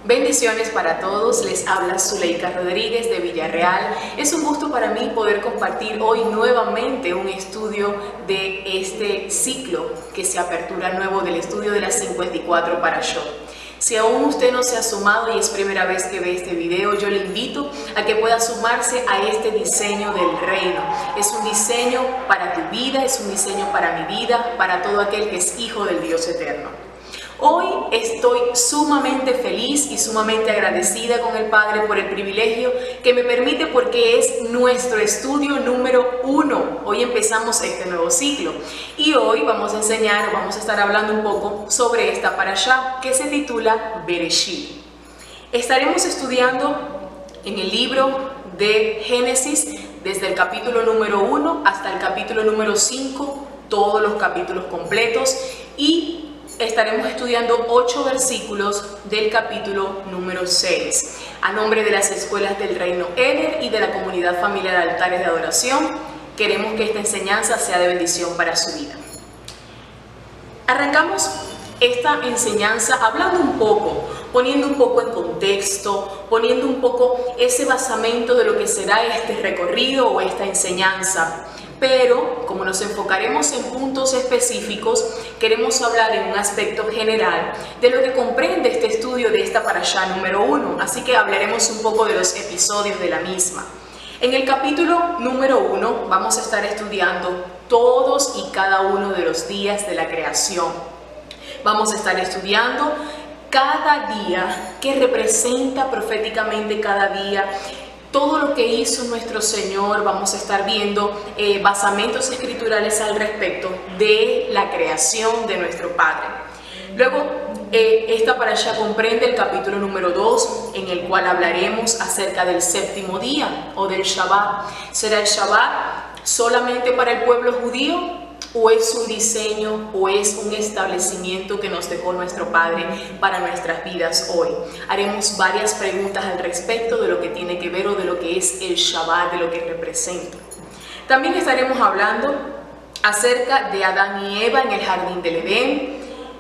Bendiciones para todos, les habla Zuleika Rodríguez de Villarreal. Es un gusto para mí poder compartir hoy nuevamente un estudio de este ciclo que se apertura nuevo del estudio de las 54 Parashot. Si aún usted no se ha sumado y es primera vez que ve este video, yo le invito a que pueda sumarse a este diseño del reino. Es un diseño para tu vida, es un diseño para mi vida, para todo aquel que es hijo del Dios eterno. Hoy estoy sumamente feliz y sumamente agradecida con el Padre por el privilegio que me permite, porque es nuestro estudio número 1. Hoy empezamos este nuevo ciclo y hoy vamos a estar hablando un poco sobre esta parashá que se titula Bereshit. Estaremos estudiando en el libro de Génesis desde el capítulo número 1 hasta el capítulo número 5, todos los capítulos completos, y estaremos estudiando 8 versículos del capítulo número 6. A nombre de las escuelas del Reino Eder y de la comunidad familiar Altares de Adoración, queremos que esta enseñanza sea de bendición para su vida. Arrancamos esta enseñanza hablando un poco, poniendo un poco en contexto, poniendo un poco ese basamento de lo que será este recorrido o esta enseñanza. Pero, como nos enfocaremos en puntos específicos, queremos hablar en un aspecto general de lo que comprende este estudio de esta parashá número 1. Así que hablaremos un poco de los episodios de la misma. En el capítulo número 1 vamos a estar estudiando todos y cada uno de los días de la creación. Vamos a estar estudiando cada día, que representa proféticamente cada día, todo lo que hizo nuestro Señor. Vamos a estar viendo basamentos escriturales al respecto de la creación de nuestro Padre. Luego, esta parashá comprende el capítulo número 2, en el cual hablaremos acerca del séptimo día o del Shabbat. ¿Será el Shabbat solamente para el pueblo judío, o es un diseño o es un establecimiento que nos dejó nuestro Padre para nuestras vidas hoy? Haremos varias preguntas al respecto de lo que tiene que ver o de lo que es el Shabbat, de lo que representa. También estaremos hablando acerca de Adán y Eva en el jardín del Edén.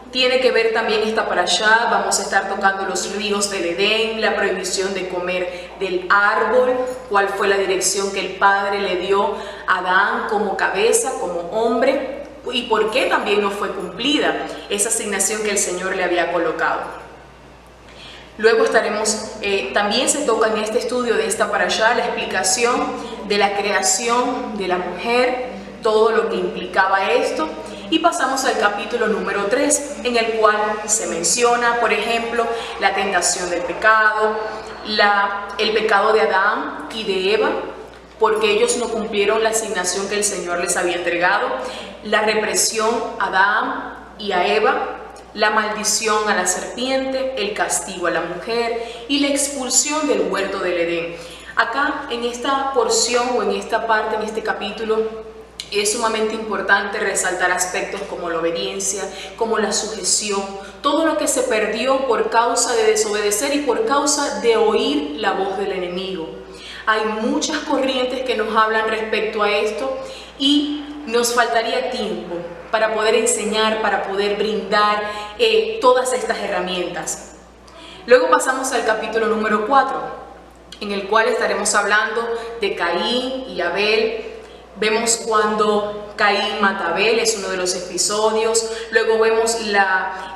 Tiene que ver también esta parashá, vamos a estar tocando los ríos del Edén, la prohibición de comer del árbol, cuál fue la dirección que el Padre le dio a Adán como cabeza, como hombre, y por qué también no fue cumplida esa asignación que el Señor le había colocado. Luego también se toca en este estudio de esta parashá la explicación de la creación de la mujer, todo lo que implicaba esto. Y pasamos al capítulo número 3, en el cual se menciona, por ejemplo, la tentación del pecado, el pecado de Adán y de Eva, porque ellos no cumplieron la asignación que el Señor les había entregado, la represión a Adán y a Eva, la maldición a la serpiente, el castigo a la mujer y la expulsión del huerto del Edén. Acá, en esta porción o en esta parte, en este capítulo, es sumamente importante resaltar aspectos como la obediencia, como la sujeción, todo lo que se perdió por causa de desobedecer y por causa de oír la voz del enemigo. Hay muchas corrientes que nos hablan respecto a esto y nos faltaría tiempo para poder enseñar, para poder brindar todas estas herramientas. Luego pasamos al capítulo número 4, en el cual estaremos hablando de Caín y Abel. Vemos cuando Caín mata a Abel, es uno de los episodios. Luego vemos el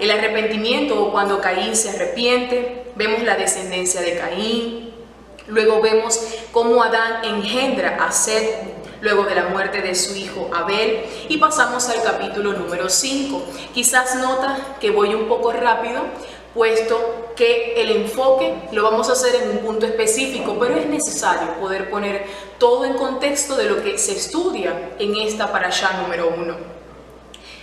arrepentimiento o cuando Caín se arrepiente. Vemos la descendencia de Caín. Luego vemos cómo Adán engendra a Set luego de la muerte de su hijo Abel. Y pasamos al capítulo número 5. Quizás nota que voy un poco rápido, puesto que el enfoque lo vamos a hacer en un punto específico, pero es necesario poder poner todo en contexto de lo que se estudia en esta parashá número 1.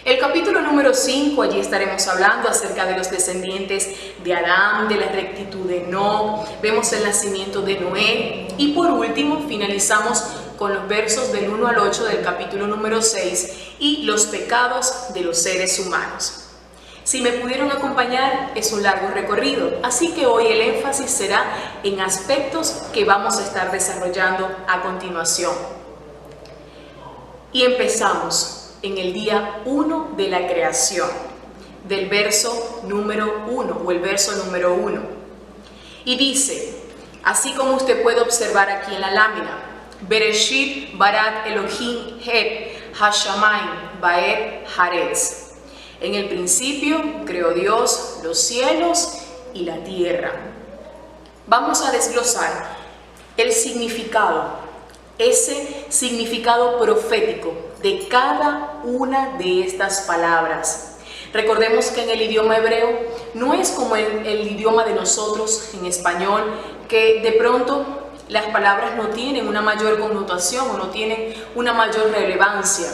El capítulo número 5, allí estaremos hablando acerca de los descendientes de Adán, de la rectitud de Enoc, vemos el nacimiento de Noé y por último finalizamos con los versos del 1 al 8 del capítulo número 6 y los pecados de los seres humanos. Si me pudieron acompañar, es un largo recorrido, así que hoy el énfasis será en aspectos que vamos a estar desarrollando a continuación. Y empezamos en el día 1 de la creación, del verso número 1 o el verso número 1. Y dice, así como usted puede observar aquí en la lámina, Bereshit barat Elohim het hashamayim vaet haaretz. En el principio creó Dios los cielos y la tierra. Vamos a desglosar el significado, ese significado profético de cada una de estas palabras. Recordemos que en el idioma hebreo no es como el idioma de nosotros en español, que de pronto las palabras no tienen una mayor connotación o no tienen una mayor relevancia.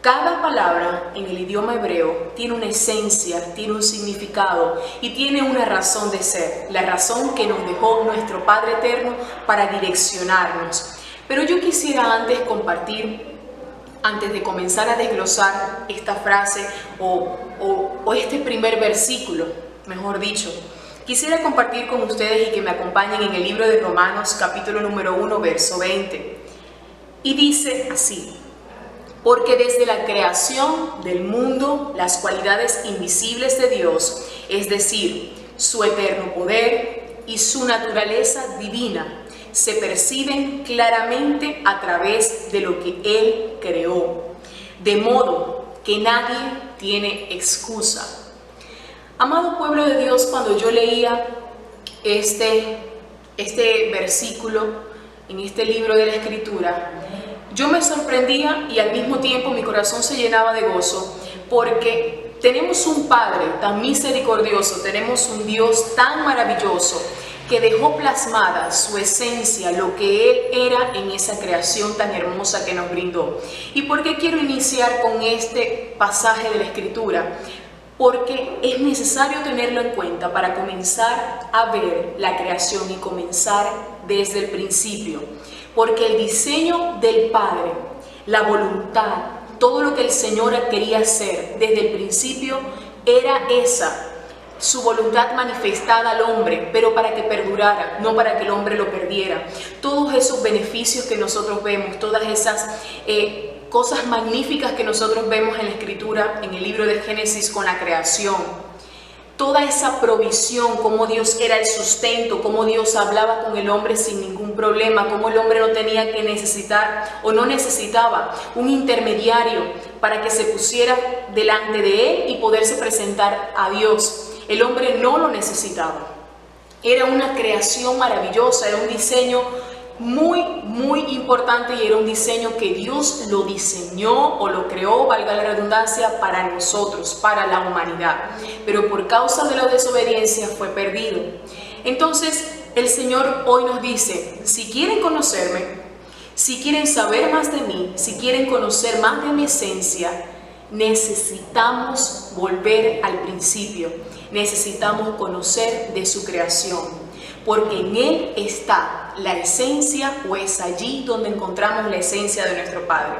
Cada palabra en el idioma hebreo tiene una esencia, tiene un significado y tiene una razón de ser, la razón que nos dejó nuestro Padre Eterno para direccionarnos. Pero yo quisiera antes compartir, antes de comenzar a desglosar esta frase o este primer versículo, mejor dicho, quisiera compartir con ustedes y que me acompañen en el libro de Romanos, capítulo número 1, verso 20. Y dice así: porque desde la creación del mundo, las cualidades invisibles de Dios, es decir, su eterno poder y su naturaleza divina, se perciben claramente a través de lo que Él creó, de modo que nadie tiene excusa. Amado pueblo de Dios, cuando yo leía este versículo en este libro de la Escritura, yo me sorprendía y al mismo tiempo mi corazón se llenaba de gozo, porque tenemos un Padre tan misericordioso, tenemos un Dios tan maravilloso, que dejó plasmada su esencia, lo que Él era en esa creación tan hermosa que nos brindó. ¿Y por qué quiero iniciar con este pasaje de la Escritura? Porque es necesario tenerlo en cuenta para comenzar a ver la creación y comenzar desde el principio. Porque el diseño del Padre, la voluntad, todo lo que el Señor quería hacer desde el principio era esa, su voluntad manifestada al hombre, pero para que perdurara, no para que el hombre lo perdiera. Todos esos beneficios que nosotros vemos, todas esas cosas magníficas que nosotros vemos en la Escritura, en el libro de Génesis con la creación, toda esa provisión, cómo Dios era el sustento, cómo Dios hablaba con el hombre sin ningún problema, cómo el hombre no tenía que necesitar o no necesitaba un intermediario para que se pusiera delante de él y poderse presentar a Dios. El hombre no lo necesitaba. Era una creación maravillosa, era un diseño muy importante y era un diseño que Dios lo diseñó o lo creó, valga la redundancia, para nosotros, para la humanidad. Pero por causa de la desobediencia fue perdido. Entonces el Señor hoy nos dice, si quieren conocerme, si quieren saber más de mí, si quieren conocer más de mi esencia, necesitamos volver al principio, necesitamos conocer de su creación, porque en Él está la esencia, o es allí donde encontramos la esencia de nuestro Padre.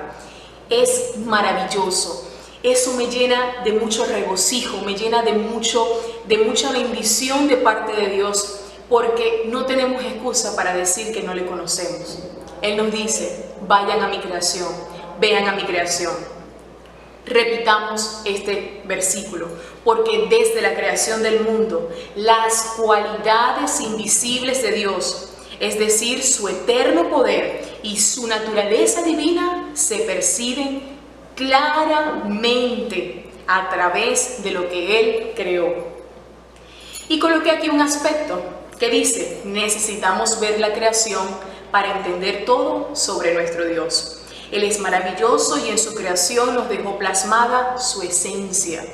Es maravilloso, eso me llena de mucho regocijo, me llena de mucha bendición de parte de Dios, porque no tenemos excusa para decir que no le conocemos. Él nos dice, vayan a mi creación, vean a mi creación. Repitamos este versículo, porque desde la creación del mundo, las cualidades invisibles de Dios, es decir, su eterno poder y su naturaleza divina, se perciben claramente a través de lo que Él creó. Y coloqué aquí un aspecto que dice, necesitamos ver la creación para entender todo sobre nuestro Dios. Él es maravilloso y en su creación nos dejó plasmada su esencia.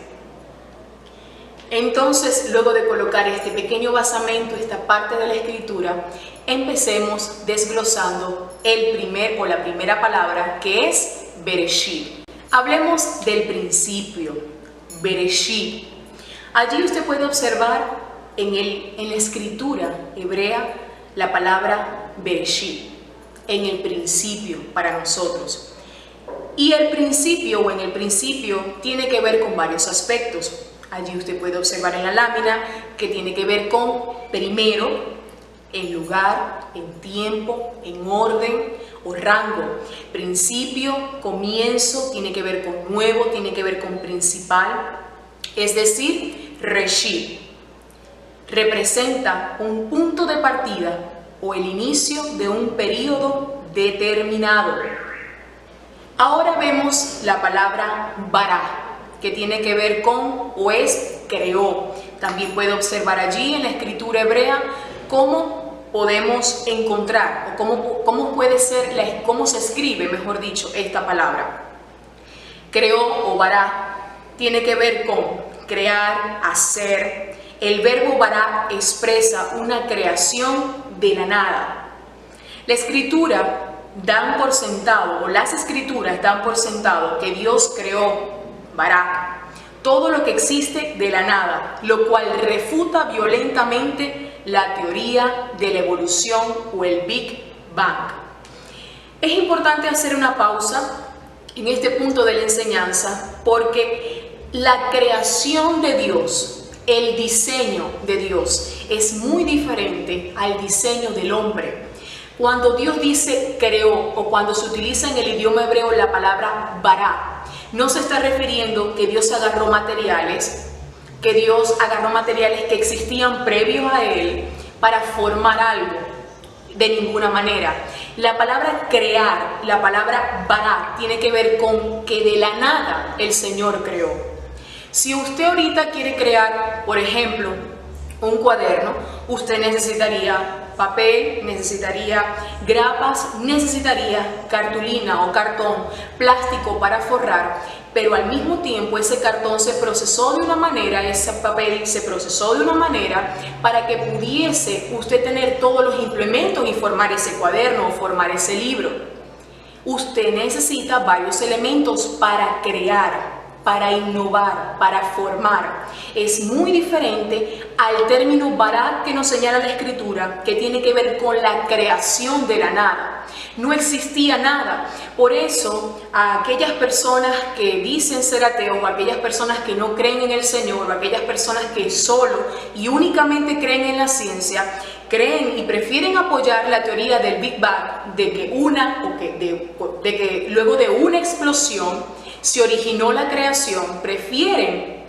Entonces, luego de colocar este pequeño basamento, esta parte de la Escritura, empecemos desglosando la primera palabra, que es Bereshit. Hablemos del principio, Bereshit. Allí usted puede observar en la Escritura hebrea la palabra Bereshit. En el principio para nosotros. Y el principio o en el principio tiene que ver con varios aspectos. Allí usted puede observar en la lámina que tiene que ver con primero, en lugar, en tiempo, en orden o rango. Principio, comienzo, tiene que ver con nuevo, tiene que ver con principal, es decir, Reshit. representa un punto de partida o el inicio de un periodo determinado. Ahora vemos la palabra bara, que tiene que ver con o es creó. También puede observar allí en la escritura hebrea cómo podemos encontrar o cómo se escribe, mejor dicho, esta palabra. Creó o bara tiene que ver con crear, hacer. El verbo bara expresa una creación de la nada. La escritura dan por sentado, o las escrituras dan por sentado que Dios creó bara, todo lo que existe de la nada, lo cual refuta violentamente la teoría de la evolución o el Big Bang. Es importante hacer una pausa en este punto de la enseñanza porque la creación de Dios, el diseño de Dios es muy diferente al diseño del hombre. Cuando Dios dice creó o cuando se utiliza en el idioma hebreo la palabra bara, no se está refiriendo que Dios agarró materiales que existían previos a Él para formar algo, de ninguna manera. La palabra crear, la palabra bara, tiene que ver con que de la nada el Señor creó. Si usted ahorita quiere crear, por ejemplo, un cuaderno, usted necesitaría papel, necesitaría grapas, necesitaría cartulina o cartón, plástico para forrar, pero al mismo tiempo ese cartón se procesó de una manera, ese papel se procesó de una manera para que pudiese usted tener todos los implementos y formar ese cuaderno o formar ese libro. Usted necesita varios elementos para crear, para innovar, para formar. Es muy diferente al término bara que nos señala la Escritura, que tiene que ver con la creación de la nada. No existía nada. Por eso, a aquellas personas que dicen ser ateos, o aquellas personas que no creen en el Señor, o aquellas personas que solo y únicamente creen en la ciencia, creen y prefieren apoyar la teoría del Big Bang, de que luego de una explosión se originó la creación, prefieren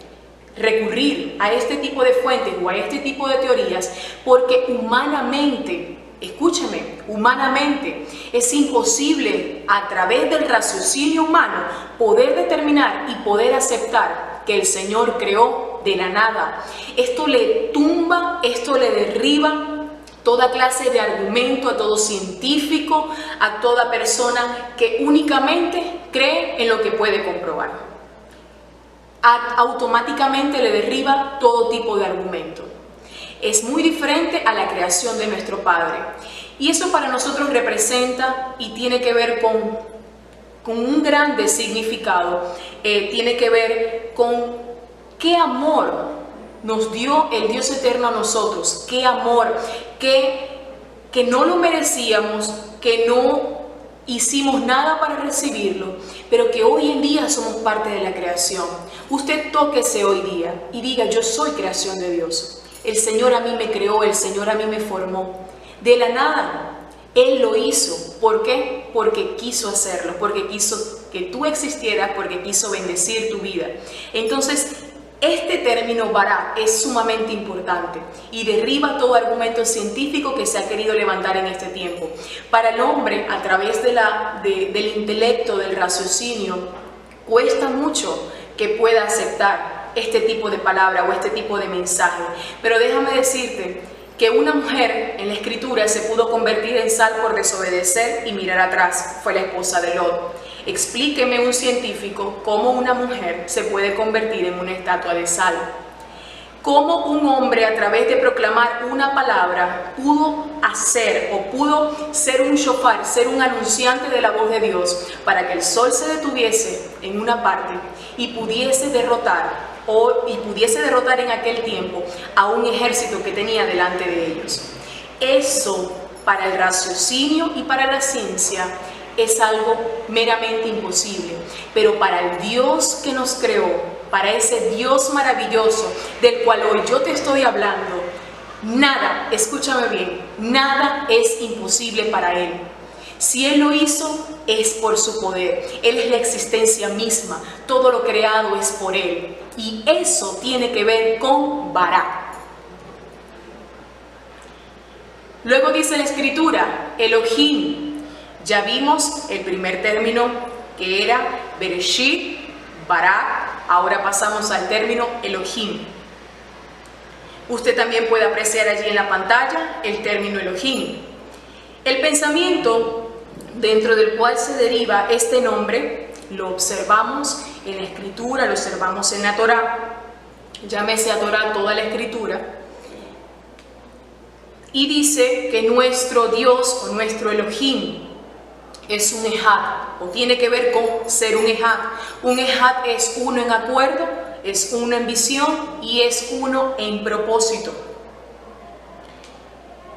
recurrir a este tipo de fuentes o a este tipo de teorías porque humanamente, escúcheme, humanamente es imposible a través del raciocinio humano poder determinar y poder aceptar que el Señor creó de la nada. Esto le tumba, esto le derriba toda clase de argumento a todo científico, a toda persona que únicamente cree en lo que puede comprobar. Automáticamente le derriba todo tipo de argumento. Es muy diferente a la creación de nuestro Padre. Y eso para nosotros representa y tiene que ver con un grande significado. Tiene que ver con qué amor nos dio el Dios eterno a nosotros, qué amor, que no lo merecíamos, que no hicimos nada para recibirlo, pero que hoy en día somos parte de la creación. Usted tóquese hoy día y diga: yo soy creación de Dios. El Señor a mí me creó, el Señor a mí me formó. De la nada, Él lo hizo. ¿Por qué? Porque quiso hacerlo, porque quiso que tú existieras, porque quiso bendecir tu vida. Entonces, este término bara es sumamente importante y derriba todo argumento científico que se ha querido levantar en este tiempo. Para el hombre, a través del intelecto, del raciocinio, cuesta mucho que pueda aceptar este tipo de palabra o este tipo de mensaje. Pero déjame decirte que una mujer en la Escritura se pudo convertir en sal por desobedecer y mirar atrás. Fue la esposa de Lot. Explíqueme un científico cómo una mujer se puede convertir en una estatua de sal. Cómo un hombre, a través de proclamar una palabra, pudo hacer o pudo ser un shofar, ser un anunciante de la voz de Dios para que el sol se detuviese en una parte y pudiese derrotar en aquel tiempo a un ejército que tenía delante de ellos. Eso, para el raciocinio y para la ciencia, es algo meramente imposible, pero para el Dios que nos creó, para ese Dios maravilloso del cual hoy yo te estoy hablando, nada, escúchame bien, nada es imposible para Él. Si Él lo hizo, es por su poder. Él es la existencia misma, todo lo creado es por Él, y eso tiene que ver con bara. Luego dice la escritura, Elohim. Ya vimos el primer término que era Bereshit, Barak. Ahora pasamos al término Elohim. Usted también puede apreciar allí en la pantalla el término Elohim. El pensamiento dentro del cual se deriva este nombre lo observamos en la escritura, lo observamos en la Torá. Llámese a Torá toda la escritura. Y dice que nuestro Dios o nuestro Elohim es un Ejad, o tiene que ver con ser un Ejad. Un Ejad es uno en acuerdo, es uno en visión y es uno en propósito.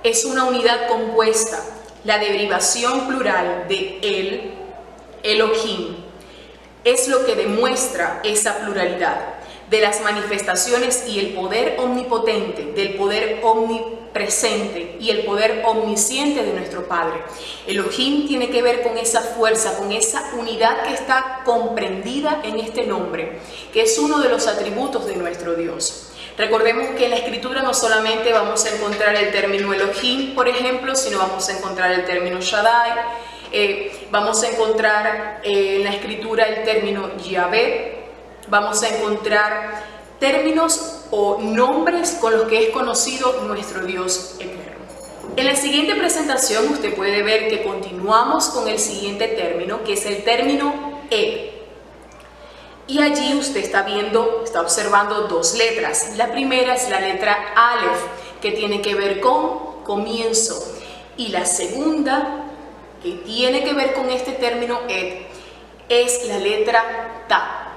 Es una unidad compuesta. La derivación plural de El, Elohim, es lo que demuestra esa pluralidad de las manifestaciones y el poder omnipotente, del poder omnipresente y el poder omnisciente de nuestro Padre. Elohim tiene que ver con esa fuerza, con esa unidad que está comprendida en este nombre, que es uno de los atributos de nuestro Dios. Recordemos que en la escritura no solamente vamos a encontrar el término Elohim, por ejemplo, sino vamos a encontrar el término Shaddai, vamos a encontrar en la escritura el término Yahvé, vamos a encontrar términos o nombres con los que es conocido nuestro Dios eterno. En la siguiente presentación usted puede ver que continuamos con el siguiente término, que es el término Ed. Y allí usted está observando dos letras. La primera es la letra Aleph, que tiene que ver con comienzo. Y la segunda, que tiene que ver con este término Ed, es la letra Ta.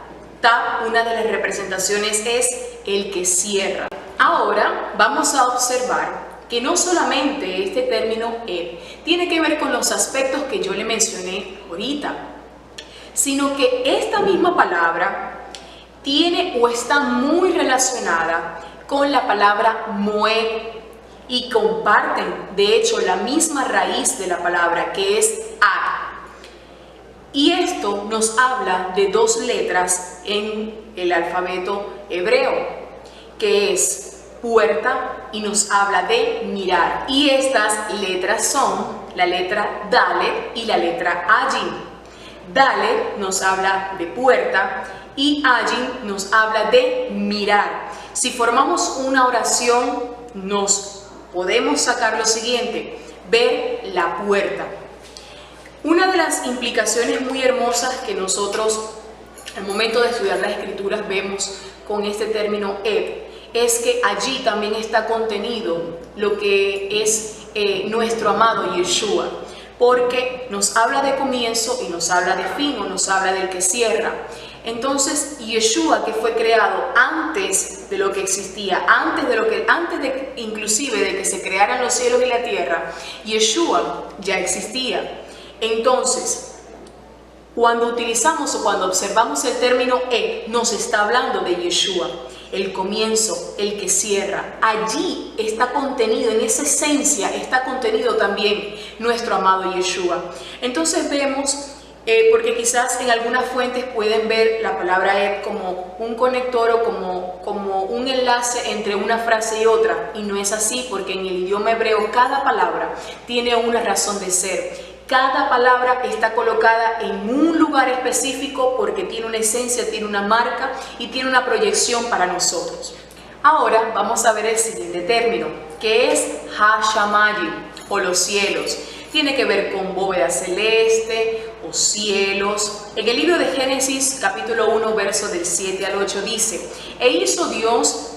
Ta, una de las representaciones es el que cierra. Ahora vamos a observar que no solamente este término Ed tiene que ver con los aspectos que yo le mencioné ahorita, sino que esta misma palabra tiene o está muy relacionada con la palabra Moed y comparten, de hecho, la misma raíz de la palabra, que es Ad. Y esto nos habla de dos letras en el alfabeto hebreo, que es puerta y nos habla de mirar. Y estas letras son la letra Dalet y la letra Ayin. Dalet nos habla de puerta y Ayin nos habla de mirar. Si formamos una oración, nos podemos sacar lo siguiente: ver la puerta. Una de las implicaciones muy hermosas que nosotros al momento de estudiar las escrituras vemos con este término Ed es que allí también está contenido lo que es nuestro amado Yeshua, porque nos habla de comienzo y nos habla de fin, o nos habla del que cierra. Entonces Yeshua, que fue creado antes de lo que existía, inclusive de que se crearan los cielos y la tierra, Yeshua ya existía. Entonces, cuando utilizamos o cuando observamos el término Ed, nos está hablando de Yeshua, el comienzo, el que cierra. Allí está contenido, en esa esencia está contenido también nuestro amado Yeshua. Entonces vemos, porque quizás en algunas fuentes pueden ver la palabra Ed como un conector o como un enlace entre una frase y otra, y no es así, porque en el idioma hebreo cada palabra tiene una razón de ser. Cada palabra está colocada en un lugar específico porque tiene una esencia, tiene una marca y tiene una proyección para nosotros. Ahora vamos a ver el siguiente término, que es Ha-Shamayim, o los cielos. Tiene que ver con bóveda celeste o cielos. En el libro de Génesis, capítulo 1, verso del 7 al 8 dice: E hizo Dios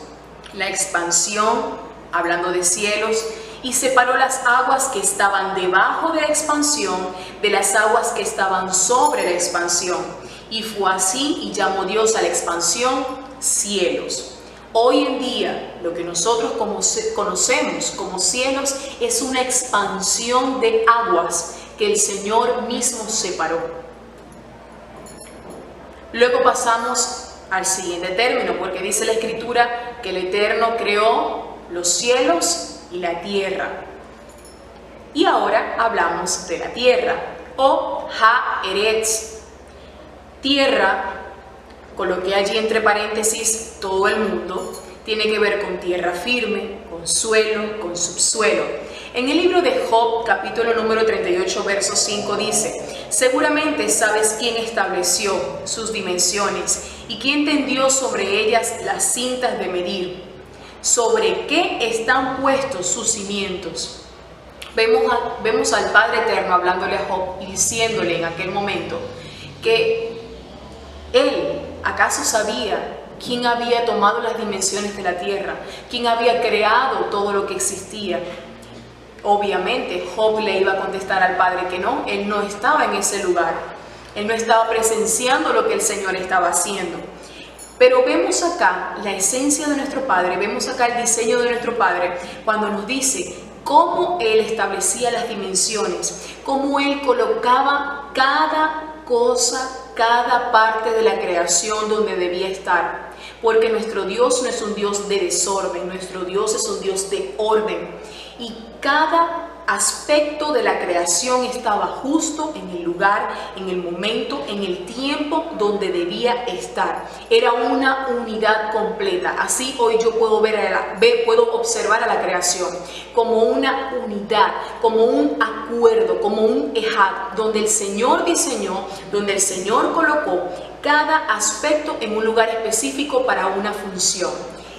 la expansión, hablando de cielos, y separó las aguas que estaban debajo de la expansión de las aguas que estaban sobre la expansión. Y fue así, y llamó Dios a la expansión cielos. Hoy en día, lo que nosotros conocemos como cielos es una expansión de aguas que el Señor mismo separó. Luego pasamos al siguiente término, porque dice la Escritura que el Eterno creó los cielos y la tierra. Y ahora hablamos de la tierra, o Ha-Eretz. Tierra, coloqué allí entre paréntesis todo el mundo, tiene que ver con tierra firme, con suelo, con subsuelo. En el libro de Job, capítulo número 38, verso 5 dice: seguramente sabes quién estableció sus dimensiones y quién tendió sobre ellas las cintas de medir, sobre qué están puestos sus cimientos. Vemos al Padre Eterno hablándole a Job y diciéndole en aquel momento que él acaso sabía quién había tomado las dimensiones de la tierra, quién había creado todo lo que existía. Obviamente Job le iba a contestar al Padre que no, él no estaba en ese lugar, él no estaba presenciando lo que el Señor estaba haciendo. Pero vemos acá la esencia de nuestro Padre, vemos acá el diseño de nuestro Padre cuando nos dice cómo Él establecía las dimensiones, cómo Él colocaba cada cosa, cada parte de la creación donde debía estar. Porque nuestro Dios no es un Dios de desorden, nuestro Dios es un Dios de orden. Y cada aspecto de la creación estaba justo en el lugar, en el momento, en el tiempo donde debía estar. Era una unidad completa. Así hoy yo puedo puedo observar a la creación como una unidad, como un acuerdo, como un ejad, donde el Señor diseñó, donde el Señor colocó cada aspecto en un lugar específico para una función.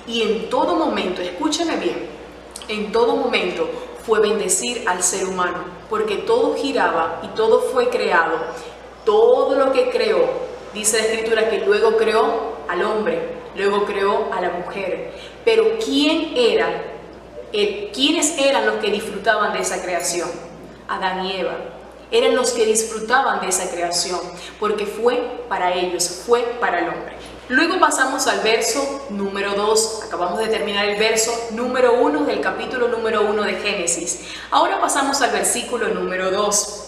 Y en todo momento, escúchame bien, en todo momento fue bendecir al ser humano, porque todo giraba y todo fue creado. Todo lo que creó, dice la Escritura que luego creó al hombre, luego creó a la mujer. Pero ¿quiénes eran los que disfrutaban de esa creación? Adán y Eva. Eran los que disfrutaban de esa creación, porque fue para ellos, fue para el hombre. Luego pasamos al verso número 2, acabamos de terminar el verso número 1 del capítulo número 1 de Génesis. Ahora pasamos al versículo número 2.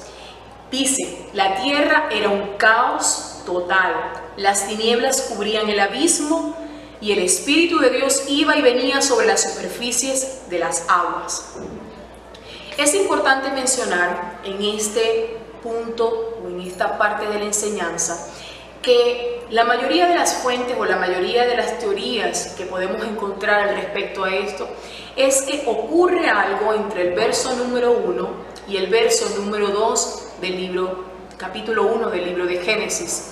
Dice: la tierra era un caos total, las tinieblas cubrían el abismo y el Espíritu de Dios iba y venía sobre las superficies de las aguas. Es importante mencionar en este punto o en esta parte de la enseñanza que la mayoría de las fuentes o la mayoría de las teorías que podemos encontrar al respecto a esto es que ocurre algo entre el verso número 1 y el verso número 2 del libro, capítulo 1 del libro de Génesis.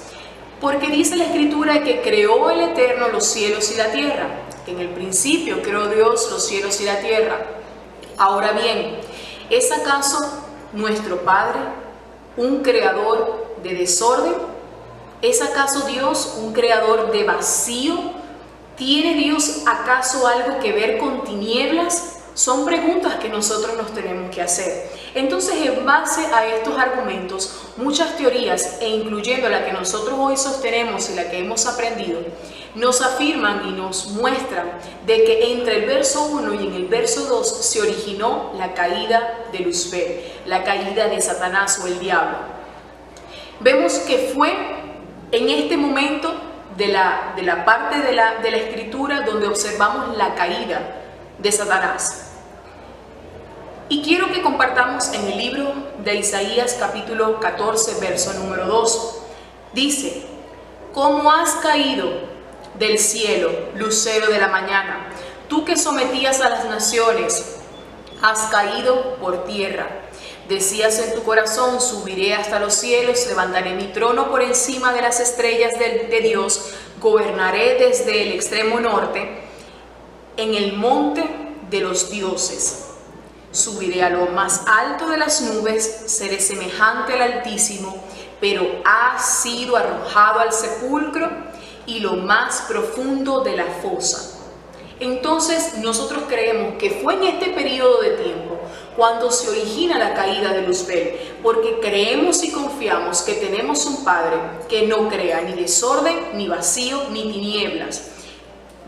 Porque dice la Escritura que creó el Eterno los cielos y la tierra, que en el principio creó Dios los cielos y la tierra. Ahora bien, ¿es acaso nuestro Padre un creador de desorden? ¿Es acaso Dios un creador de vacío? ¿Tiene Dios acaso algo que ver con tinieblas? Son preguntas que nosotros nos tenemos que hacer. Entonces, en base a estos argumentos, muchas teorías, e incluyendo la que nosotros hoy sostenemos y la que hemos aprendido, nos afirman y nos muestran de que entre el verso 1 y en el verso 2 se originó la caída de Lucifer, la caída de Satanás o el diablo. Vemos que fue en este momento de la parte de la Escritura donde observamos la caída de Satanás. Y quiero que compartamos en el libro de Isaías capítulo 14, verso número 2. Dice: ¿cómo has caído del cielo, lucero de la mañana? Tú que sometías a las naciones, has caído por tierra. Decías en tu corazón: subiré hasta los cielos, levantaré mi trono por encima de las estrellas de Dios, gobernaré desde el extremo norte, en el monte de los dioses. Subiré a lo más alto de las nubes, seré semejante al Altísimo, pero has sido arrojado al sepulcro y lo más profundo de la fosa. Entonces nosotros creemos que fue en este periodo de tiempo cuando se origina la caída de Lucifer, porque creemos y confiamos que tenemos un Padre que no crea ni desorden, ni vacío, ni tinieblas.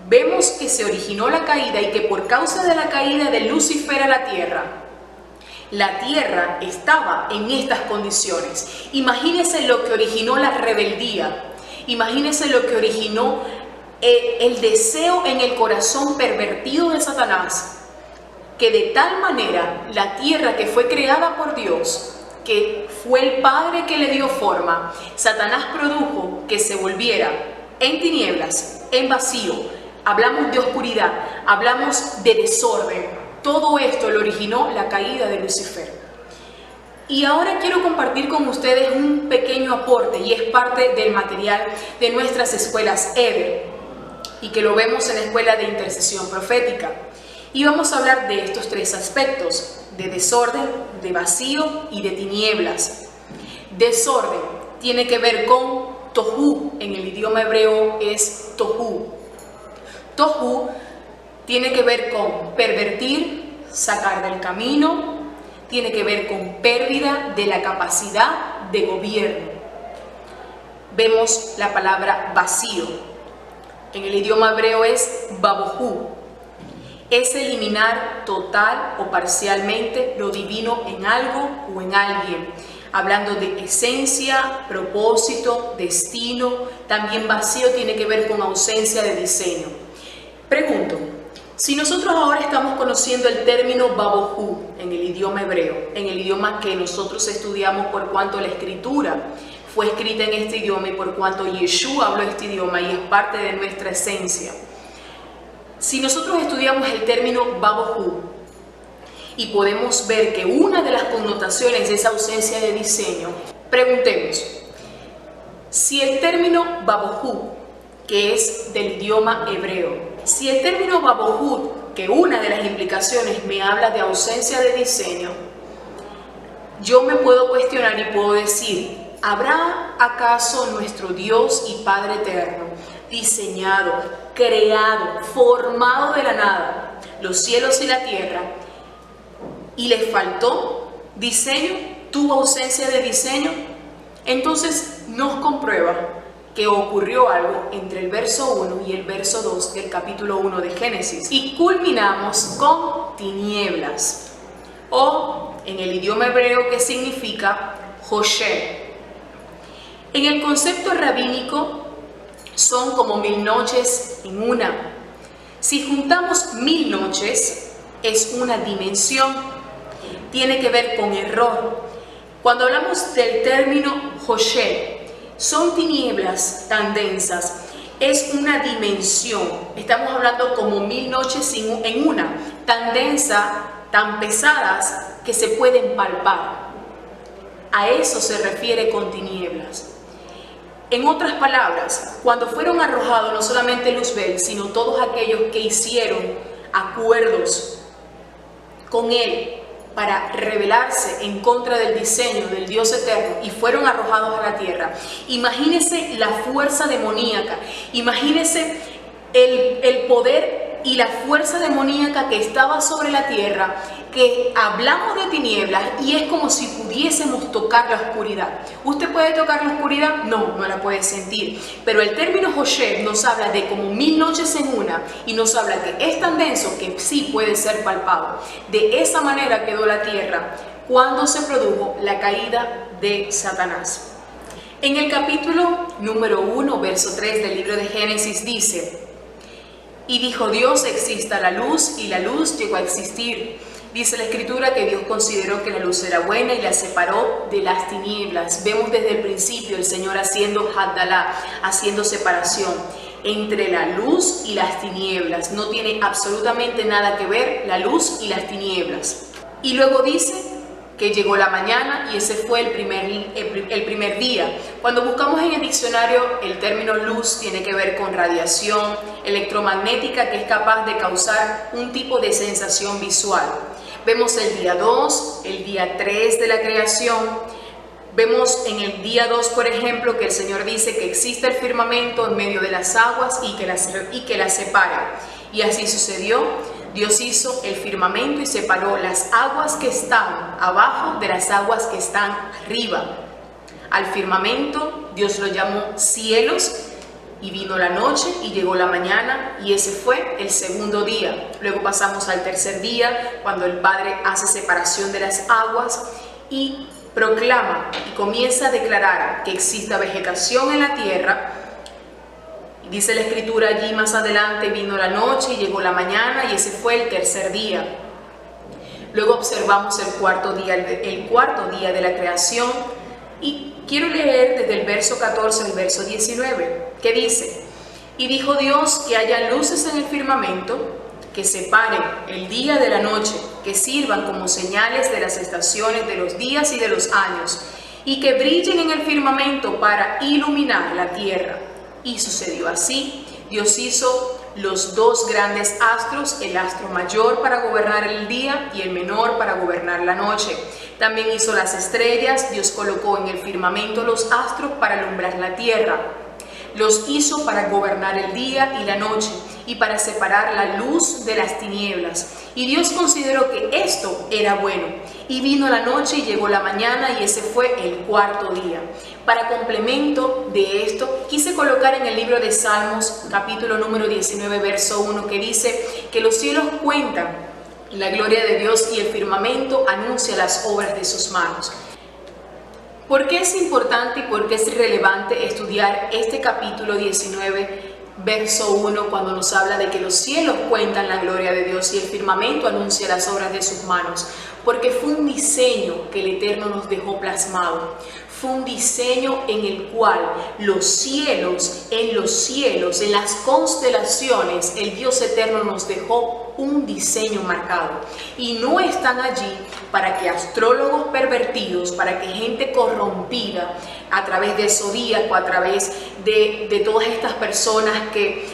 Vemos que se originó la caída y que por causa de la caída de Lucifer a la tierra estaba en estas condiciones. Imagínense lo que originó la rebeldía, imagínense lo que originó el deseo en el corazón pervertido de Satanás, que de tal manera la tierra que fue creada por Dios, que fue el Padre que le dio forma, Satanás produjo que se volviera en tinieblas, en vacío. Hablamos de oscuridad, hablamos de desorden. Todo esto lo originó la caída de Lucifer. Y ahora quiero compartir con ustedes un pequeño aporte y es parte del material de nuestras escuelas Ever y que lo vemos en la Escuela de Intercesión Profética. Y vamos a hablar de estos tres aspectos, de desorden, de vacío y de tinieblas. Desorden tiene que ver con tohu, en el idioma hebreo es tohu. Tohu tiene que ver con pervertir, sacar del camino, tiene que ver con pérdida de la capacidad de gobierno. Vemos la palabra vacío. En el idioma hebreo es babohu. Es eliminar total o parcialmente lo divino en algo o en alguien. Hablando de esencia, propósito, destino. También vacío tiene que ver con ausencia de diseño. Pregunto. Si nosotros ahora estamos conociendo el término babohu en el idioma hebreo, en el idioma que nosotros estudiamos por cuanto la escritura fue escrita en este idioma y por cuanto Yeshua habló este idioma y es parte de nuestra esencia. Si nosotros estudiamos el término babohu y podemos ver que una de las connotaciones es ausencia de diseño, preguntemos, si el término babohu, que es del idioma hebreo, si el término babohu, que una de las implicaciones me habla de ausencia de diseño, yo me puedo cuestionar y puedo decir, ¿habrá acaso nuestro Dios y Padre eterno diseñado, creado, formado de la nada, los cielos y la tierra, y le faltó diseño, tuvo ausencia de diseño? Entonces nos comprueba que ocurrió algo entre el verso 1 y el verso 2 del capítulo 1 de Génesis. Y culminamos con tinieblas, o en el idioma hebreo que significa José. En el concepto rabínico son como 1000 noches en una. Si juntamos 1000 noches, es una dimensión. Tiene que ver con error. Cuando hablamos del término José, son tinieblas tan densas, es una dimensión. Estamos hablando como 1000 noches en una, tan densa, tan pesadas que se pueden palpar. A eso se refiere con tinieblas. En otras palabras, cuando fueron arrojados no solamente Luzbel, sino todos aquellos que hicieron acuerdos con él para rebelarse en contra del diseño del Dios eterno y fueron arrojados a la tierra. Imagínense la fuerza demoníaca, imagínense el poder y la fuerza demoníaca que estaba sobre la tierra, que hablamos de tinieblas y es como si pudiésemos tocar la oscuridad. ¿Usted puede tocar la oscuridad? No, no la puede sentir. Pero el término José nos habla de como 1000 noches en una y nos habla que es tan denso que sí puede ser palpado. De esa manera quedó la tierra cuando se produjo la caída de Satanás. En el capítulo número 1, verso 3 del libro de Génesis dice: y dijo Dios, exista la luz, y la luz llegó a existir. Dice la Escritura que Dios consideró que la luz era buena y la separó de las tinieblas. Vemos desde el principio el Señor haciendo Havdalah, haciendo separación entre la luz y las tinieblas. No tiene absolutamente nada que ver la luz y las tinieblas. Y luego dice que llegó la mañana y ese fue el primer día. Cuando buscamos en el diccionario, el término luz tiene que ver con radiación electromagnética que es capaz de causar un tipo de sensación visual. Vemos el día 2, el día 3 de la creación. Vemos en el día 2, por ejemplo, que el Señor dice que existe el firmamento en medio de las aguas y que las separa. Y así sucedió. Dios hizo el firmamento y separó las aguas que están abajo de las aguas que están arriba. Al firmamento Dios lo llamó cielos y vino la noche y llegó la mañana y ese fue el segundo día. Luego pasamos al tercer día cuando el Padre hace separación de las aguas y proclama y comienza a declarar que exista vegetación en la tierra. Dice la Escritura allí más adelante, vino la noche y llegó la mañana y ese fue el tercer día. Luego observamos el cuarto día de la creación y quiero leer desde el verso 14 al verso 19, que dice: y dijo Dios que haya luces en el firmamento que separen el día de la noche, que sirvan como señales de las estaciones, de los días y de los años, y que brillen en el firmamento para iluminar la tierra. Y sucedió así. Dios hizo los dos grandes astros, el astro mayor para gobernar el día y el menor para gobernar la noche. También hizo las estrellas. Dios colocó en el firmamento los astros para alumbrar la tierra. Los hizo para gobernar el día y la noche y para separar la luz de las tinieblas. Y Dios consideró que esto era bueno. Y vino la noche y llegó la mañana, y ese fue el cuarto día. Para complemento de esto, quise colocar en el libro de Salmos, capítulo número 19, verso 1, que dice que los cielos cuentan la gloria de Dios y el firmamento anuncia las obras de sus manos. ¿Por qué es importante y por qué es relevante estudiar este capítulo 19, verso 1, cuando nos habla de que los cielos cuentan la gloria de Dios y el firmamento anuncia las obras de sus manos? Porque fue un diseño que el Eterno nos dejó plasmado. Fue un diseño en el cual los cielos, en las constelaciones, el Dios Eterno nos dejó un diseño marcado. Y no están allí para que astrólogos pervertidos, para que gente corrompida, a través del zodíaco, a través de todas estas personas que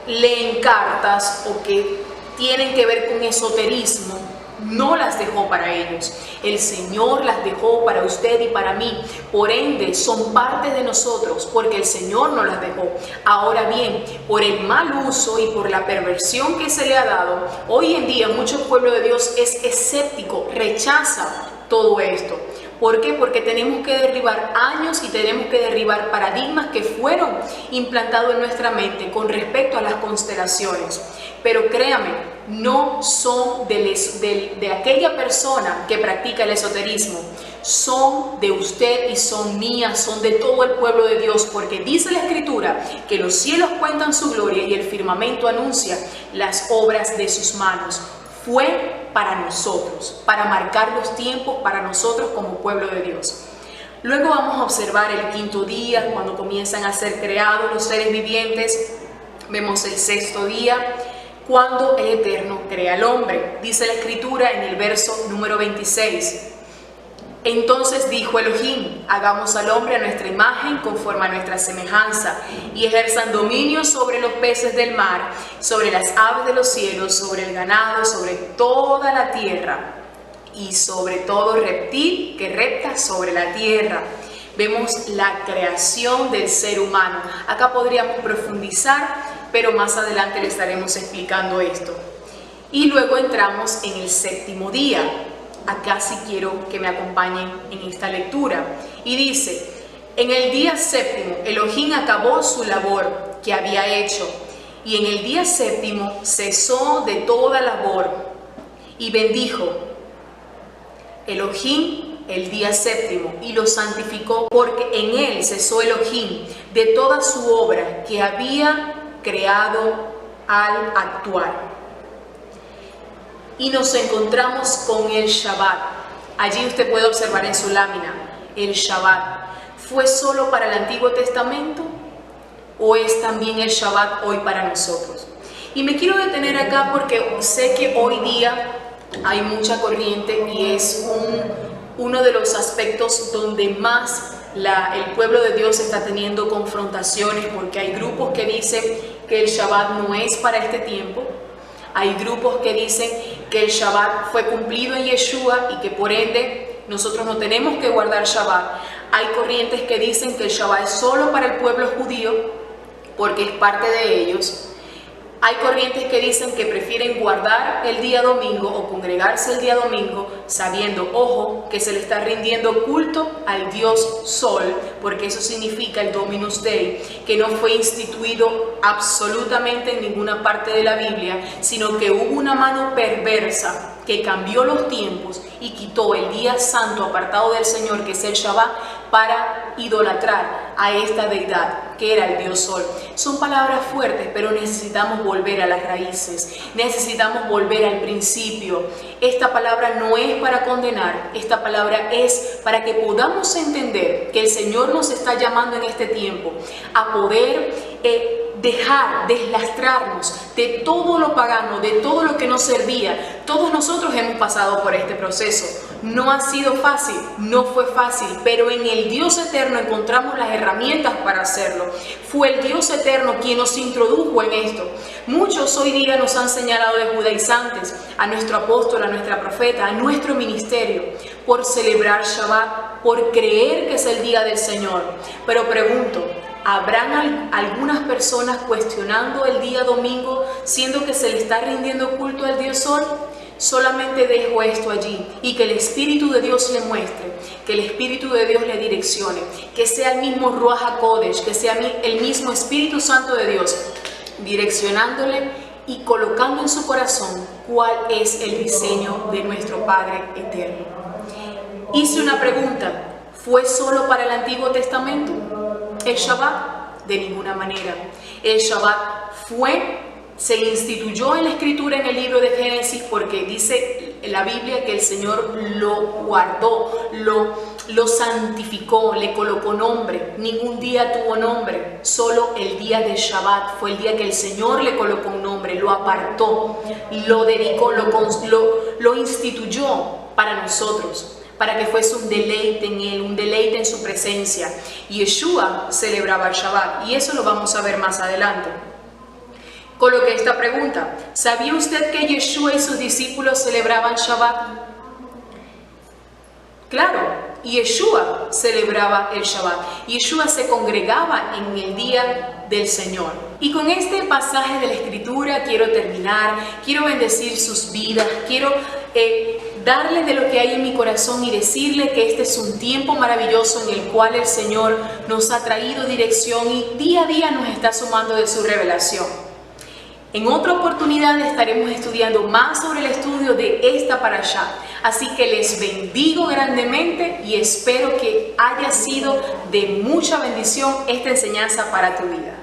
leen cartas o que tienen que ver con esoterismo, no las dejó para ellos. El Señor las dejó para usted y para mí. Por ende, son parte de nosotros porque el Señor nos las dejó. Ahora bien, por el mal uso y por la perversión que se le ha dado, hoy en día mucho pueblo de Dios es escéptico, rechaza todo esto. ¿Por qué? Porque tenemos que derribar años y tenemos que derribar paradigmas que fueron implantados en nuestra mente con respecto a las constelaciones. Pero créame, no son de aquella persona que practica el esoterismo, son de usted y son mías, son de todo el pueblo de Dios, porque dice la Escritura que los cielos cuentan su gloria y el firmamento anuncia las obras de sus manos. Fue para nosotros, para marcar los tiempos para nosotros como pueblo de Dios. Luego vamos a observar el quinto día, cuando comienzan a ser creados los seres vivientes. Vemos el sexto día, cuando el Eterno crea al hombre. Dice la Escritura en el verso número 26. Entonces dijo Elohim, hagamos al hombre a nuestra imagen, conforme a nuestra semejanza, y ejerzan dominio sobre los peces del mar, sobre las aves de los cielos, sobre el ganado, sobre toda la tierra, y sobre todo reptil que repta sobre la tierra. Vemos la creación del ser humano. Acá podríamos profundizar, pero más adelante le estaremos explicando esto. Y luego entramos en el séptimo día. Acá sí quiero que me acompañen en esta lectura. Y dice, en el día séptimo, Elohim acabó su labor que había hecho. Y en el día séptimo cesó de toda labor y bendijo Elohim el día séptimo y lo santificó, porque en él cesó Elohim de toda su obra que había creado al actuar. Y nos encontramos con el Shabbat. Allí usted puede observar en su lámina, el Shabbat. ¿Fue solo para el Antiguo Testamento o es también el Shabbat hoy para nosotros? Y me quiero detener acá porque sé que hoy día hay mucha corriente y es uno de los aspectos donde más el pueblo de Dios está teniendo confrontaciones, porque hay grupos que dicen que el Shabbat no es para este tiempo. Hay grupos que dicen que el Shabbat fue cumplido en Yeshua y que por ende nosotros no tenemos que guardar Shabbat. Hay corrientes que dicen que el Shabbat es solo para el pueblo judío porque es parte de ellos. Hay corrientes que dicen que prefieren guardar el día domingo o congregarse el día domingo sabiendo, ojo, que se le está rindiendo culto al Dios Sol, porque eso significa el Dominus Dei, que no fue instituido absolutamente en ninguna parte de la Biblia, sino que hubo una mano perversa que cambió los tiempos y quitó el día santo apartado del Señor, que es el Shabbat, para idolatrar a esta deidad que era el Dios Sol. son palabras fuertes, pero necesitamos volver a las raíces, necesitamos volver al principio. Esta palabra no es para condenar, esta palabra es para que podamos entender que el Señor nos está llamando en este tiempo a poder deslastrarnos de todo lo pagano, de todo lo que nos servía. Todos nosotros hemos pasado por este proceso. No ha sido fácil, no fue fácil, pero en el Dios eterno encontramos las herramientas para hacerlo. Fue el Dios eterno quien nos introdujo en esto. Muchos hoy día nos han señalado de judaizantes, a nuestro apóstol, a nuestra profeta, a nuestro ministerio, por celebrar Shabbat, por creer que es el día del Señor. Pero pregunto, ¿habrán algunas personas cuestionando el día domingo, siendo que se le está rindiendo culto al Dios Sol? Solamente dejo esto allí y que el Espíritu de Dios le muestre, que el Espíritu de Dios le direccione, que sea el mismo Ruach HaKodesh, que sea el mismo Espíritu Santo de Dios, direccionándole y colocando en su corazón cuál es el diseño de nuestro Padre Eterno. Hice una pregunta, ¿fue solo para el Antiguo Testamento el Shabbat? De ninguna manera. El Shabbat se instituyó en la Escritura en el libro de Génesis porque dice la Biblia que el Señor lo guardó, lo santificó, le colocó nombre. Ningún día tuvo nombre, solo el día de Shabbat fue el día que el Señor le colocó un nombre, lo apartó, lo dedicó, lo instituyó para nosotros, para que fuese un deleite en Él, un deleite en su presencia. Y Yeshua celebraba el Shabbat, y eso lo vamos a ver más adelante. Coloqué esta pregunta: ¿sabía usted que Yeshua y sus discípulos celebraban Shabbat? Claro, Yeshua celebraba el Shabbat. Yeshua se congregaba en el día del Señor. Y con este pasaje de la Escritura quiero terminar, quiero bendecir sus vidas, quiero darle de lo que hay en mi corazón y decirle que este es un tiempo maravilloso en el cual el Señor nos ha traído dirección y día a día nos está sumando de su revelación. En otra oportunidad estaremos estudiando más sobre el estudio de esta parashá. Así que les bendigo grandemente y espero que haya sido de mucha bendición esta enseñanza para tu vida.